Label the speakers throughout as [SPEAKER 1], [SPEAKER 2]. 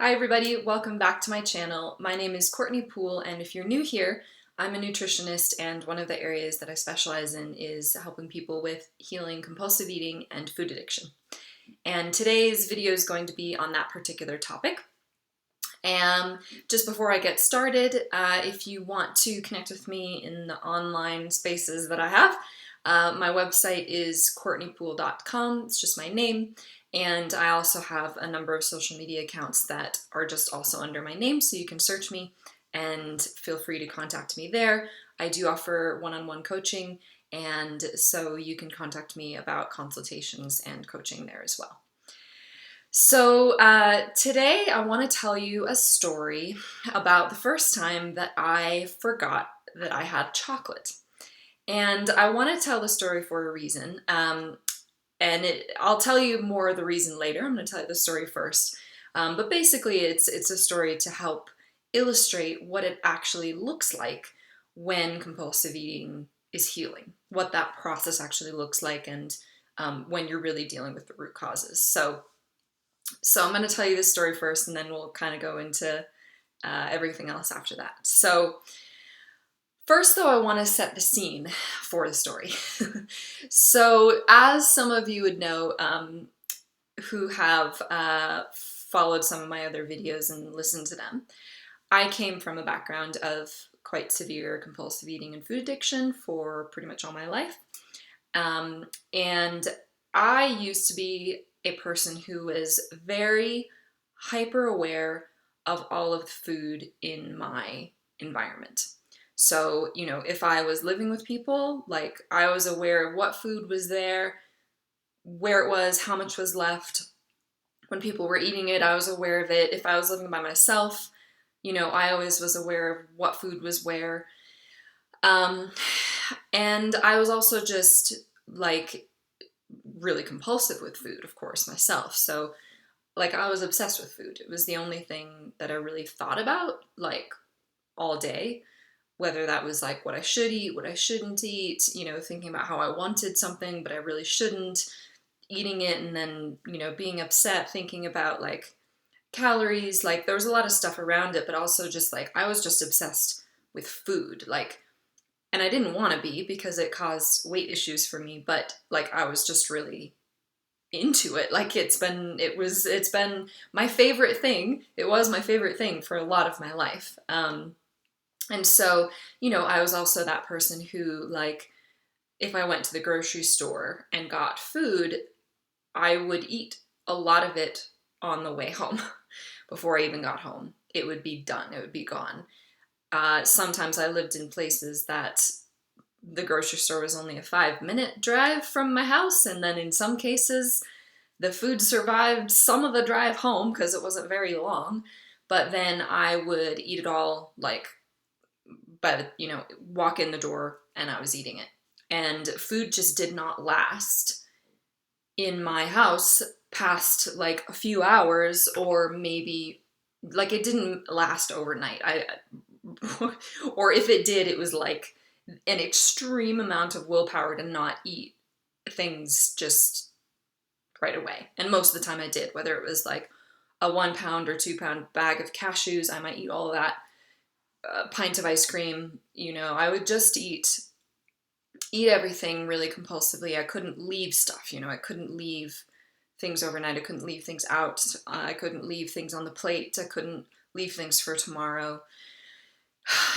[SPEAKER 1] Hi everybody, welcome back to my channel. My name is Courtney Poole, and if you're new here, I'm a nutritionist, and one of the areas that I specialize in is helping people with healing compulsive eating and food addiction. And today's video is going to be on that particular topic. And just before I get started, if you want to connect with me in the online spaces that I have, my website is courtneypoole.com. It's just my name. And I also have a number of social media accounts that are just also under my name, so you can search me and feel free to contact me there. I do offer one-on-one coaching, and so you can contact me about consultations and coaching there as well. So today I want to tell you a story about the first time that I forgot that I had chocolate. And I want to tell the story for a reason. I'll tell you more of the reason later. I'm going to tell you the story first. But basically it's a story to help illustrate what it actually looks like when compulsive eating is healing, what that process actually looks like, and when you're really dealing with the root causes. So I'm going to tell you this story first, and then we'll kind of go into everything else after that. So first, though, I want to set the scene for the story. So as some of you would know who have followed some of my other videos and listened to them, I came from a background of quite severe compulsive eating and food addiction for pretty much all my life. And I used to be a person who was very hyper aware of all of the food in my environment. So, you know, if I was living with people, like I was aware of what food was there, where it was, how much was left. When people were eating it, I was aware of it. If I was living by myself, you know, I always was aware of what food was where. And I was also just like really compulsive with food, of course, myself. So like I was obsessed with food. It was the only thing that I really thought about like all day, whether that was like what I should eat, what I shouldn't eat, you know, thinking about how I wanted something but I really shouldn't, eating it, and then, you know, being upset, thinking about like calories. Like there was a lot of stuff around it, but also just like I was just obsessed with food, like, and I didn't want to be because it caused weight issues for me, but like I was just really into it. Like it's been my favorite thing. It was my favorite thing for a lot of my life. And so, you know, I was also that person who, like, if I went to the grocery store and got food, I would eat a lot of it on the way home. Before I even got home, it would be done. It would be gone. Sometimes I lived in places that the grocery store was only a 5-minute drive from my house, and then in some cases, the food survived some of the drive home because it wasn't very long. But then I would eat it all, like, you know, walk in the door and I was eating it. And food just did not last in my house past like a few hours, or maybe like it didn't last overnight. Or if it did, it was like an extreme amount of willpower to not eat things just right away. And most of the time I did, whether it was like a 1 pound or 2 pound bag of cashews, I might eat all of that. A pint of ice cream, you know, I would just eat everything really compulsively. I couldn't leave stuff, you know, I couldn't leave things overnight. I couldn't leave things out. I couldn't leave things on the plate. I couldn't leave things for tomorrow.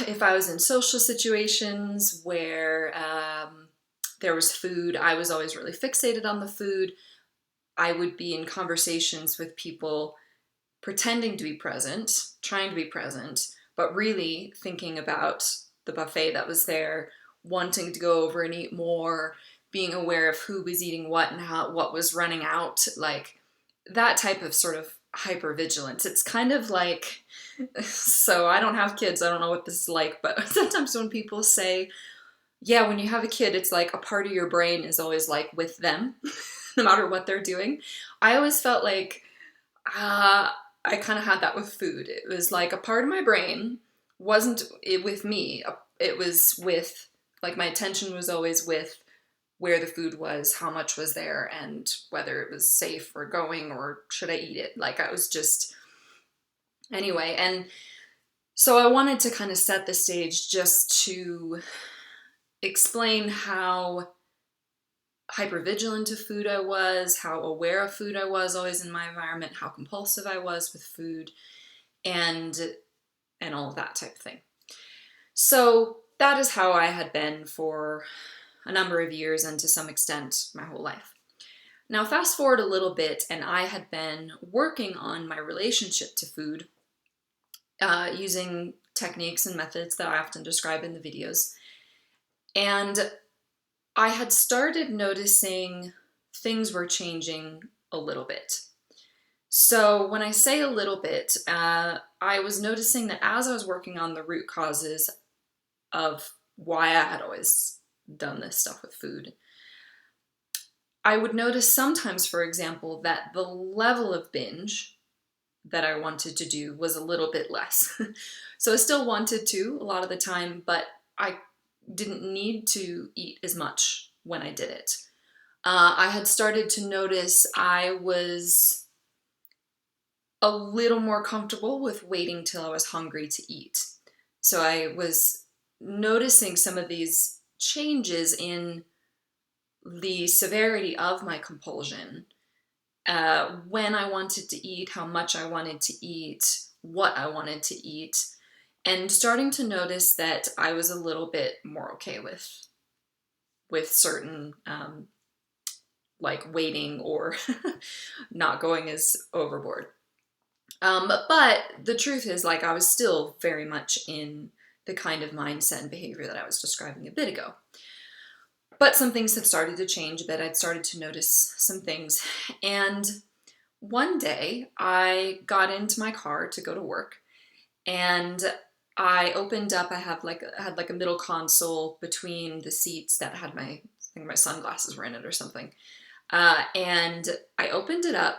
[SPEAKER 1] If I was in social situations where there was food, I was always really fixated on the food. I would be in conversations with people pretending to be present, trying to be present, but really thinking about the buffet that was there, wanting to go over and eat more, being aware of who was eating what and how what was running out, like that type of sort of hypervigilance. It's kind of like, so I don't have kids, I don't know what this is like, but sometimes when people say, yeah, when you have a kid, it's like a part of your brain is always like with them, no matter what they're doing. I always felt like, I kind of had that with food. It was like a part of my brain wasn't with me. It was with, like, my attention was always with where the food was, how much was there, and whether it was safe or going or should I eat it. Like I was just Anyway, and so I wanted to kind of set the stage just to explain how hypervigilant of food I was, how aware of food I was always in my environment, how compulsive I was with food, and all of that type of thing. So that is how I had been for a number of years, and to some extent my whole life. Now fast forward a little bit, and I had been working on my relationship to food using techniques and methods that I often describe in the videos. And I had started noticing things were changing a little bit. So when I say a little bit, I was noticing that as I was working on the root causes of why I had always done this stuff with food, I would notice sometimes, for example, that the level of binge that I wanted to do was a little bit less. So I still wanted to a lot of the time, but I didn't need to eat as much when I did it. I had started to notice I was a little more comfortable with waiting till I was hungry to eat. So I was noticing some of these changes in the severity of my compulsion, when I wanted to eat, how much I wanted to eat, what I wanted to eat, and starting to notice that I was a little bit more okay with certain like waiting or not going as overboard. But the truth is, like, I was still very much in the kind of mindset and behavior that I was describing a bit ago. But some things had started to change a bit. I'd started to notice some things. And one day I got into my car to go to work, and I opened up, I had like a middle console between the seats that had I think my sunglasses were in it or something. And I opened it up,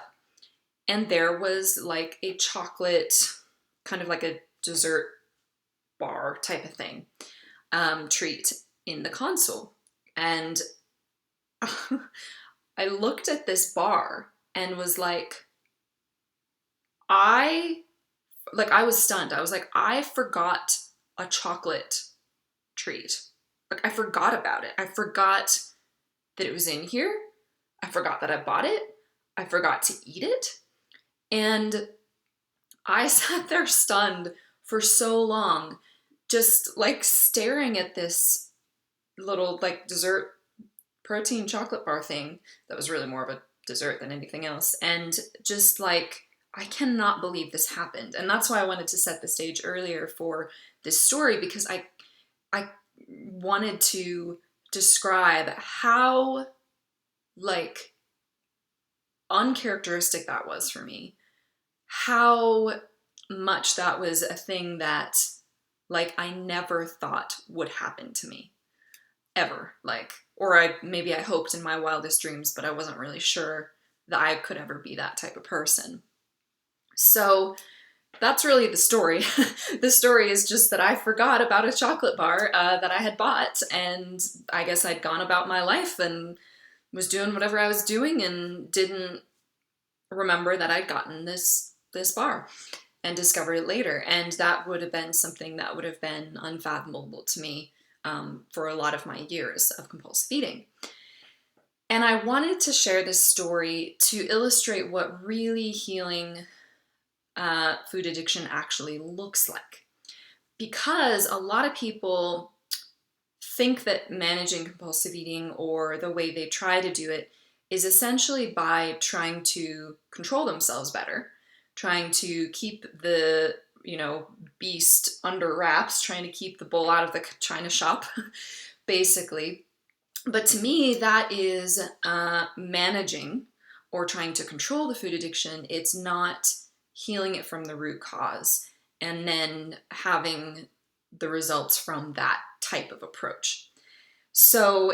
[SPEAKER 1] and there was like a chocolate, kind of like a dessert bar type of thing, treat in the console. And I looked at this bar and was like, I was stunned. I was like, I forgot a chocolate treat. Like, I forgot about it. I forgot that it was in here. I forgot that I bought it. I forgot to eat it. And I sat there stunned for so long, just like staring at this little like dessert protein chocolate bar thing that was really more of a dessert than anything else, and just like, I cannot believe this happened. And that's why I wanted to set the stage earlier for this story, because I wanted to describe how like uncharacteristic that was for me, how much that was a thing that like I never thought would happen to me ever. Like, or maybe I hoped in my wildest dreams, but I wasn't really sure that I could ever be that type of person. So that's really the story. The story is just that I forgot about a chocolate bar that I had bought, and I guess I'd gone about my life and was doing whatever I was doing and didn't remember that I'd gotten this bar and discovered it later. And that would have been something that would have been unfathomable to me for a lot of my years of compulsive eating. And I wanted to share this story to illustrate what really healing food addiction actually looks like. Because a lot of people think that managing compulsive eating, or the way they try to do it, is essentially by trying to control themselves better, trying to keep the beast under wraps, trying to keep the bull out of the china shop, basically. But to me, that is managing or trying to control the food addiction. It's not healing it from the root cause and then having the results from that type of approach. So,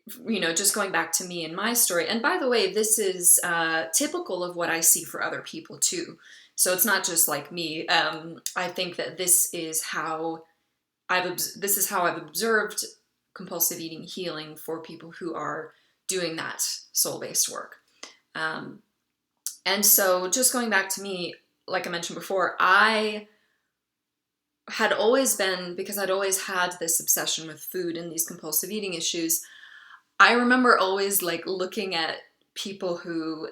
[SPEAKER 1] just going back to me and my story, and by the way, this is typical of what I see for other people too. So it's not just like me. I think that this is how I've observed compulsive eating healing for people who are doing that soul-based work. And so just going back to me, like I mentioned before, I had always been, because I'd always had this obsession with food and these compulsive eating issues, I remember always like looking at people who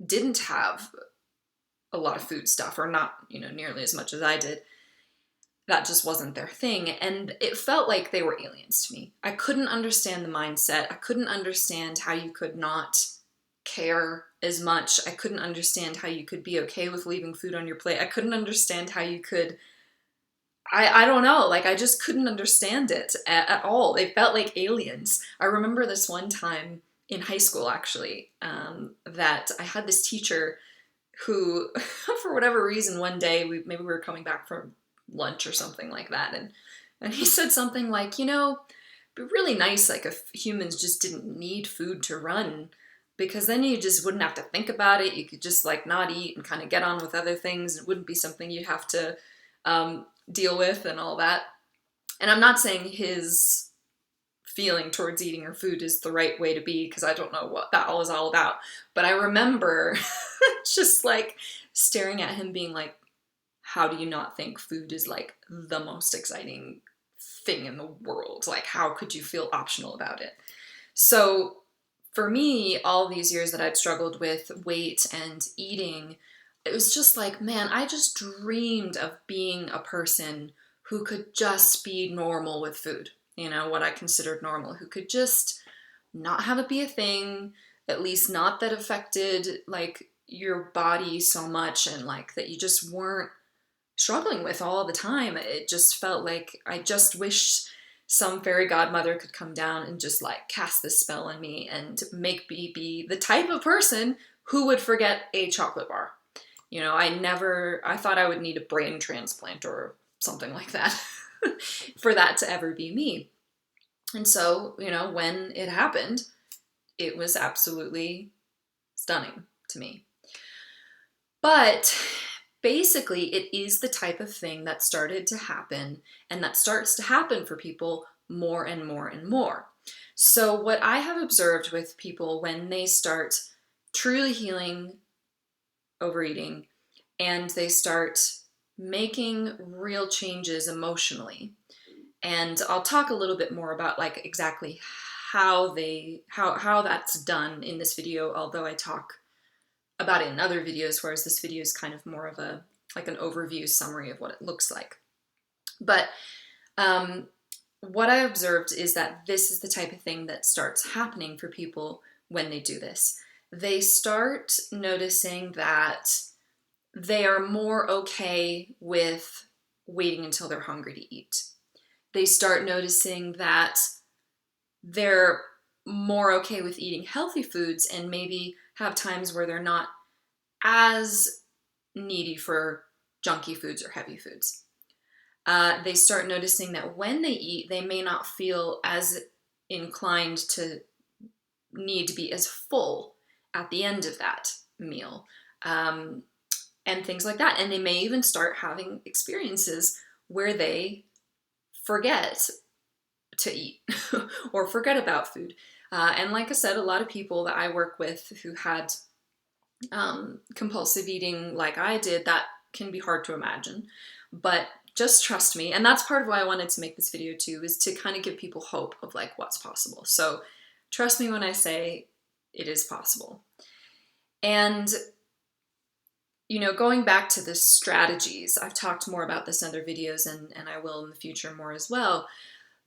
[SPEAKER 1] didn't have a lot of food stuff, or not, nearly as much as I did. That just wasn't their thing. And it felt like they were aliens to me. I couldn't understand the mindset. I couldn't understand how you could not care as much. I couldn't understand how you could be okay with leaving food on your plate. I couldn't understand how you could, I don't know, like I just couldn't understand it at all. They felt like aliens. I remember this one time in high school, actually, that I had this teacher who, for whatever reason, one day, maybe we were coming back from lunch or something like that, and he said something like, it'd be really nice like if humans just didn't need food to run, because then you just wouldn't have to think about it. You could just like not eat and kind of get on with other things. It wouldn't be something you'd have to deal with and all that. And I'm not saying his feeling towards eating or food is the right way to be, because I don't know what that was all about. But I remember just like staring at him being like, how do you not think food is like the most exciting thing in the world? Like, how could you feel optional about it? So for me, all these years that I'd struggled with weight and eating, it was just like, man, I just dreamed of being a person who could just be normal with food. What I considered normal, who could just not have it be a thing, at least not that affected like your body so much, and like that you just weren't struggling with all the time. It just felt like I just wished some fairy godmother could come down and just like cast this spell on me and make me be the type of person who would forget a chocolate bar. I thought I would need a brain transplant or something like that for that to ever be me. And so, when it happened, it was absolutely stunning to me. But basically, it is the type of thing that started to happen, and that starts to happen for people more and more and more. So what I have observed with people when they start truly healing overeating, and they start making real changes emotionally, and I'll talk a little bit more about like exactly how that's done in this video, although I talk about it in other videos, whereas this video is kind of more of an overview summary of what it looks like. But what I observed is that this is the type of thing that starts happening for people when they do this. They start noticing that they are more okay with waiting until they're hungry to eat. They start noticing that they're more okay with eating healthy foods, and maybe have times where they're not as needy for junky foods or heavy foods. They start noticing that when they eat, they may not feel as inclined to need to be as full at the end of that meal, and things like that. And they may even start having experiences where they forget to eat or forget about food. And like I said, a lot of people that I work with who had compulsive eating like I did, that can be hard to imagine. But just trust me. And that's part of why I wanted to make this video too, is to kind of give people hope of like what's possible. So trust me when I say it is possible. And going back to the strategies, I've talked more about this in other videos, and I will in the future more as well.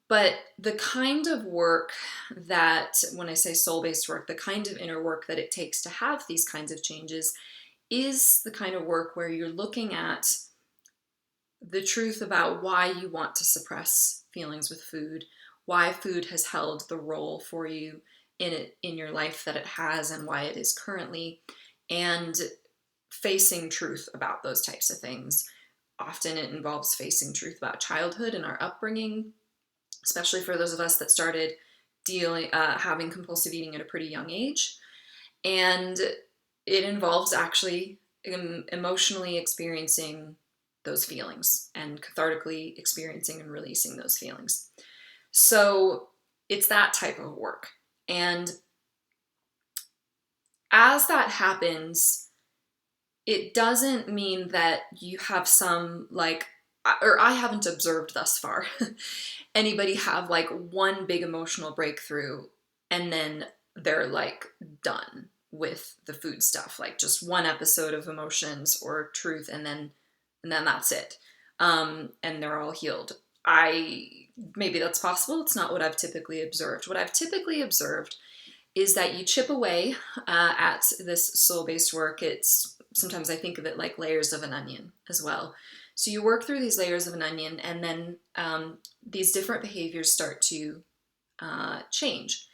[SPEAKER 1] But the kind of work that, when I say soul-based work, the kind of inner work that it takes to have these kinds of changes is the kind of work where you're looking at the truth about why you want to suppress feelings with food, why food has held the role for you in your life that it has, and why it is currently, and facing truth about those types of things. Often it involves facing truth about childhood and our upbringing, especially for those of us that started having compulsive eating at a pretty young age. And it involves actually emotionally experiencing those feelings and cathartically experiencing and releasing those feelings. So it's that type of work. And as that happens, it doesn't mean that you have some like, or I haven't observed thus far, anybody have like one big emotional breakthrough and then they're like done with the food stuff, like just one episode of emotions or truth, and then that's it. And they're all healed. Maybe that's possible. It's not what I've typically observed. What I've typically observed is that you chip away at this soul-based work. It's sometimes I think of it like layers of an onion as well. So you work through these layers of an onion, and then these different behaviors start to change.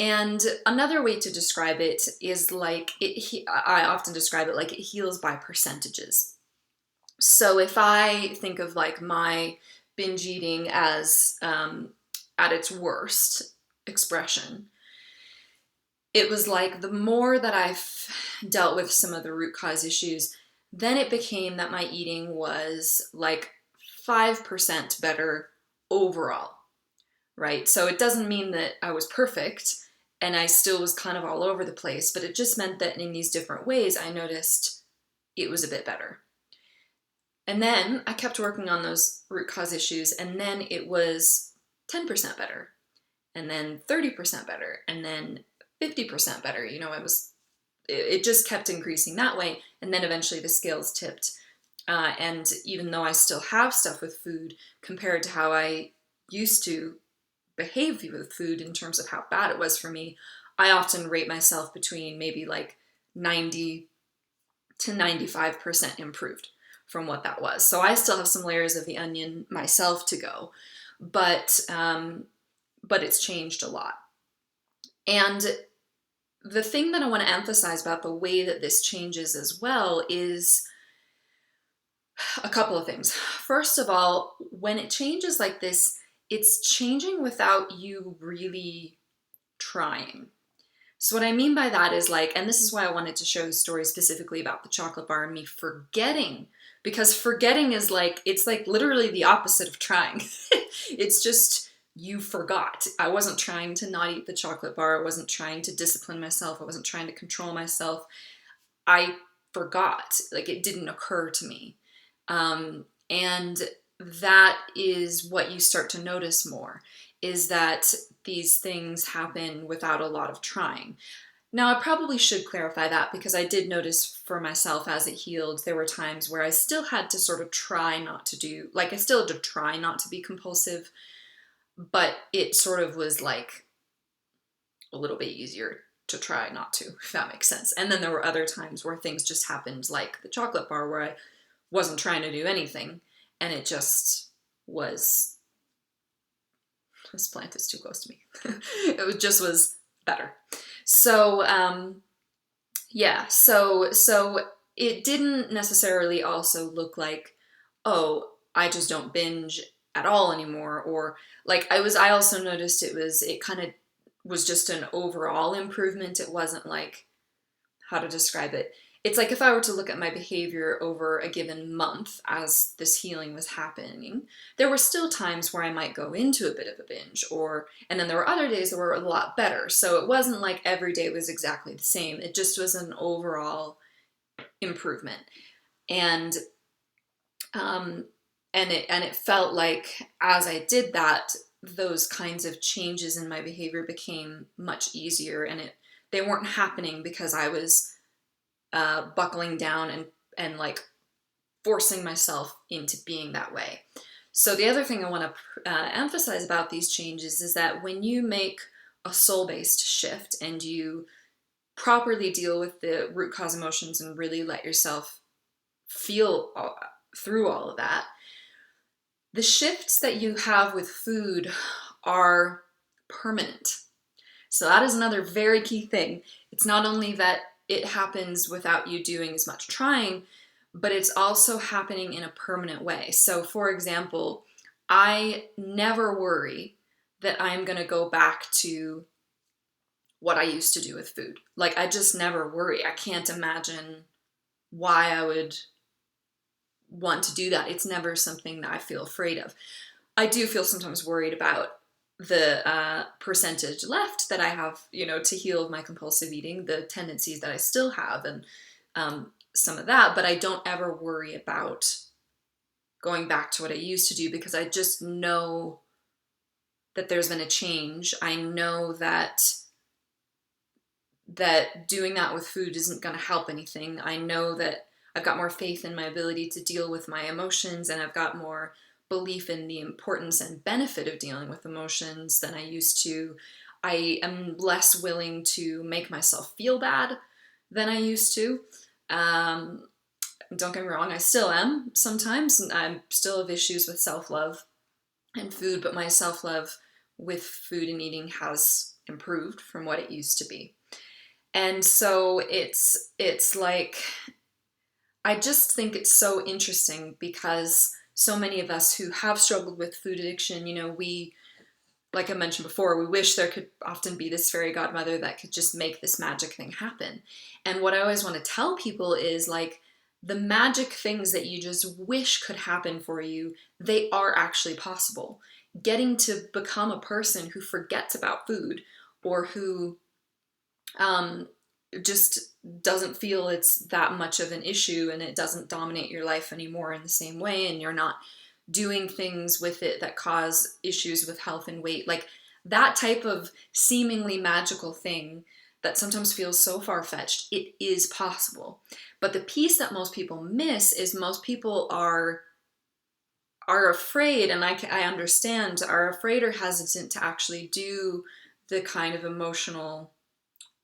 [SPEAKER 1] And another way to describe it is like I often describe it like it heals by percentages. So if I think of like my binge eating as at its worst expression, it was like the more that I've dealt with some of the root cause issues, then it became that my eating was like 5% better overall, right? So it doesn't mean that I was perfect and I still was kind of all over the place, but it just meant that in these different ways, I noticed it was a bit better. And then I kept working on those root cause issues, and then it was 10% better, and then 30% better, and then 50% better. You know, it just kept increasing that way. And then eventually the scales tipped. And even though I still have stuff with food compared to how I used to behave with food in terms of how bad it was for me, I often rate myself between maybe like 90 to 95% improved from what that was. So I still have some layers of the onion myself to go, but it's changed a lot. And the thing that I want to emphasize about the way that this changes as well is a couple of things. First of all, when it changes like this, it's changing without you really trying. So what I mean by that is like, and this is why I wanted to share the story specifically about the chocolate bar and me forgetting, because forgetting is like, it's like literally the opposite of trying. It's just, you forgot. I wasn't trying to not eat the chocolate bar. I wasn't trying to discipline myself. I wasn't trying to control myself. I forgot. Like, it didn't occur to me. And that is what you start to notice more, is that these things happen without a lot of trying. Now, I probably should clarify that, because I did notice for myself as it healed, there were times where I still had to sort of try not to do, like I still had to try not to be compulsive, but it sort of was like a little bit easier to try not to, if that makes sense. And then there were other times where things just happened, like the chocolate bar, where I wasn't trying to do anything, and it just was, this plant is too close to me. It just was better. So, yeah, so it didn't necessarily also look like, oh, I just don't binge at all anymore, or like I also noticed it kind of was just an overall improvement. It wasn't like, how to describe it. It's like if I were to look at my behavior over a given month as this healing was happening, there were still times where I might go into a bit of a binge, and then there were other days that were a lot better. So it wasn't like every day was exactly the same. It just was an overall improvement. And it felt like as I did that, those kinds of changes in my behavior became much easier, and they weren't happening because I was buckling down and like forcing myself into being that way. So the other thing I want to emphasize about these changes is that when you make a soul-based shift and you properly deal with the root cause emotions and really let yourself feel through all of that, the shifts that you have with food are permanent. So that is another very key thing. It's not only that it happens without you doing as much trying, but it's also happening in a permanent way. So for example, I never worry that I'm going to go back to what I used to do with food. Like, I just never worry. I can't imagine why I would want to do that. It's never something that I feel afraid of. I do feel sometimes worried about the percentage left that I have, to heal my compulsive eating, the tendencies that I still have. And some of that, but I don't ever worry about going back to what I used to do because I just know that there's been a change. I know that doing that with food isn't going to help anything. I know that I've got more faith in my ability to deal with my emotions, and I've got more belief in the importance and benefit of dealing with emotions than I used to. I am less willing to make myself feel bad than I used to. Don't get me wrong, I still am sometimes, and I still have issues with self-love and food, but my self-love with food and eating has improved from what it used to be. And so it's like, I just think it's so interesting because so many of us who have struggled with food addiction, we, like I mentioned before, we wish there could often be this fairy godmother that could just make this magic thing happen. And what I always want to tell people is like, the magic things that you just wish could happen for you, they are actually possible. Getting to become a person who forgets about food, or who just doesn't feel it's that much of an issue and it doesn't dominate your life anymore in the same way, and you're not doing things with it that cause issues with health and weight. Like that type of seemingly magical thing that sometimes feels so far-fetched, it is possible. But the piece that most people miss is most people are afraid, and I understand, are afraid or hesitant to actually do the kind of emotional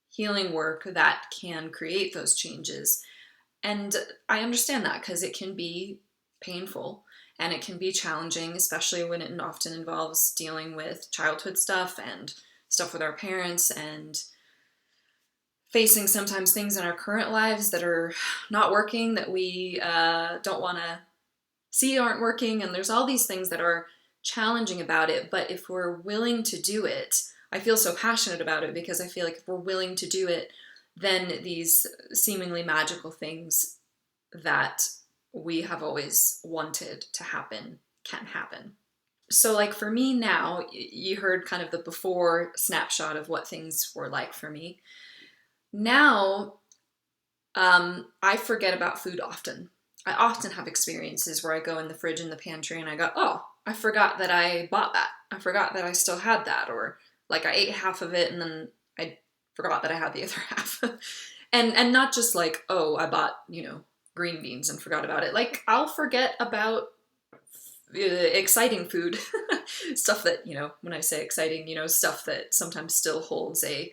[SPEAKER 1] healing work that can create those changes. And I understand that because it can be painful and it can be challenging, especially when it often involves dealing with childhood stuff and stuff with our parents, and facing sometimes things in our current lives that are not working, that we don't want to see aren't working. And there's all these things that are challenging about it. But if we're willing to do it, I feel so passionate about it because I feel like if we're willing to do it, then these seemingly magical things that we have always wanted to happen can happen. So like for me now, you heard kind of the before snapshot of what things were like for me. Now, I forget about food often. I often have experiences where I go in the fridge and the pantry and I go, oh, I forgot that I bought that. I forgot that I still had that. Or like I ate half of it and then I forgot that I had the other half. and not just like, oh, I bought, green beans and forgot about it. Like I'll forget about exciting food, stuff that, when I say exciting, stuff that sometimes still holds a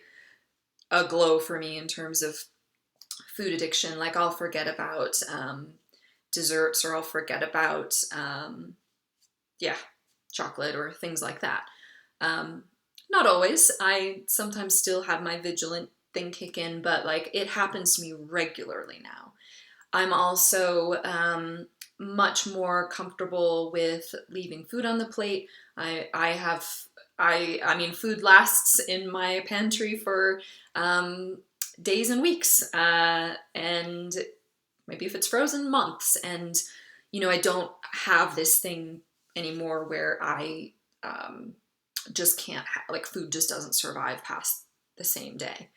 [SPEAKER 1] glow for me in terms of food addiction. Like I'll forget about desserts, or I'll forget about, chocolate or things like that. Not always. I sometimes still have my vigilant thing kick in, but like it happens to me regularly now. I'm also much more comfortable with leaving food on the plate. I mean, food lasts in my pantry for days and weeks, and maybe if it's frozen, months. And, I don't have this thing anymore where I just can't, like food just doesn't survive past the same day.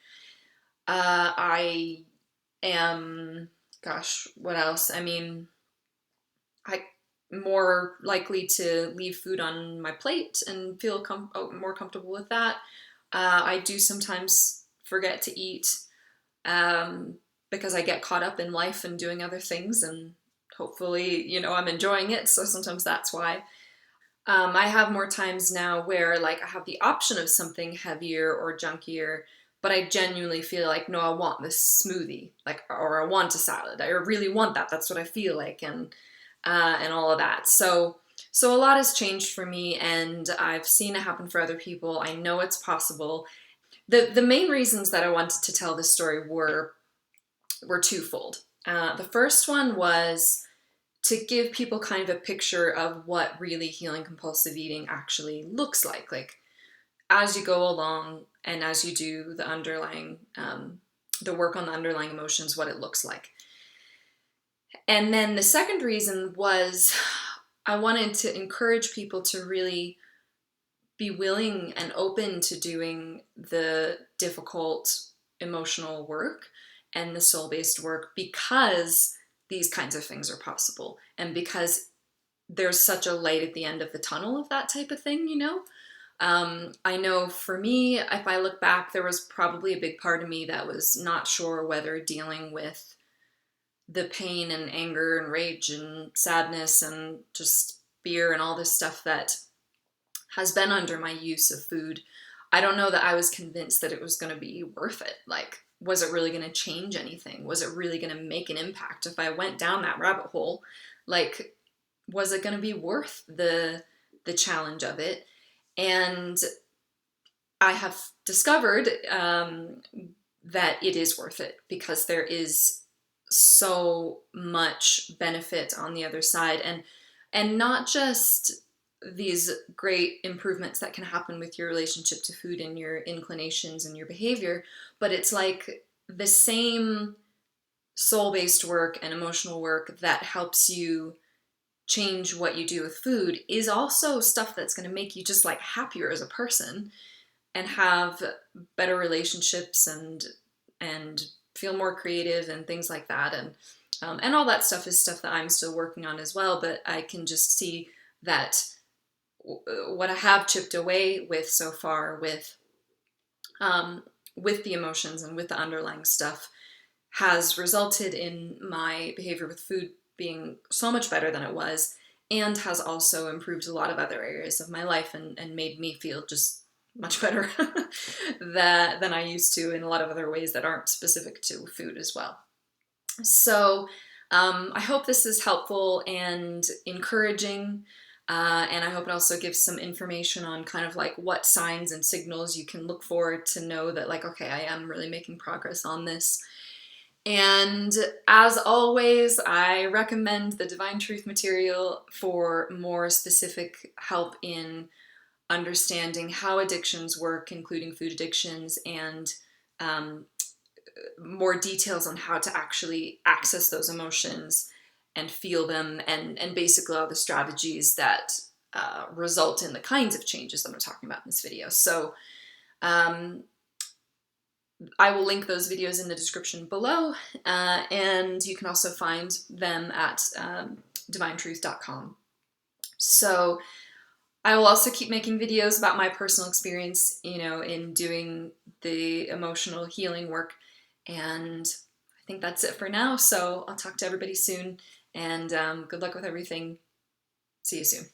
[SPEAKER 1] I am, gosh, what else? I mean, I'm more likely to leave food on my plate and feel more comfortable with that. I do sometimes forget to eat because I get caught up in life and doing other things, and hopefully, I'm enjoying it. So sometimes that's why. I have more times now where like I have the option of something heavier or junkier, but I genuinely feel like, no, I want this smoothie, like, or I want a salad. I really want that. That's what I feel like, and all of that. So a lot has changed for me, and I've seen it happen for other people. I know it's possible. The main reasons that I wanted to tell this story were twofold. The first one was to give people kind of a picture of what really healing compulsive eating actually looks like as you go along and as you do the underlying, the work on the underlying emotions, what it looks like. And then the second reason was I wanted to encourage people to really be willing and open to doing the difficult emotional work, and the soul-based work because these kinds of things are possible, and because there's such a light at the end of the tunnel of that type of thing, you know? I know for me, if I look back, there was probably a big part of me that was not sure whether dealing with the pain and anger and rage and sadness and just fear and all this stuff that has been under my use of food, I don't know that I was convinced that it was going to be worth it. Like, was it really going to change anything? Was it really going to make an impact if I went down that rabbit hole? Like, was it going to be worth the challenge of it? And I have discovered that it is worth it, because there is so much benefit on the other side, and not just these great improvements that can happen with your relationship to food and your inclinations and your behavior, but it's like the same soul-based work and emotional work that helps you change what you do with food is also stuff that's going to make you just like happier as a person and have better relationships and feel more creative and things like that. And all that stuff is stuff that I'm still working on as well, but I can just see that what I have chipped away with so far with the emotions and with the underlying stuff has resulted in my behavior with food being so much better than it was, and has also improved a lot of other areas of my life and made me feel just much better than I used to in a lot of other ways that aren't specific to food as well. So I hope this is helpful and encouraging, and I hope it also gives some information on kind of like what signs and signals you can look for to know that, like, okay, I am really making progress on this. And as always, I recommend the Divine Truth material for more specific help in understanding how addictions work, including food addictions, and more details on how to actually access those emotions and feel them, and basically all the strategies that result in the kinds of changes that I'm talking about in this video. So I will link those videos in the description below, and you can also find them at divinetruth.com. So I will also keep making videos about my personal experience, you know, in doing the emotional healing work, and I think that's it for now. So I'll talk to everybody soon, and good luck with everything. See you soon.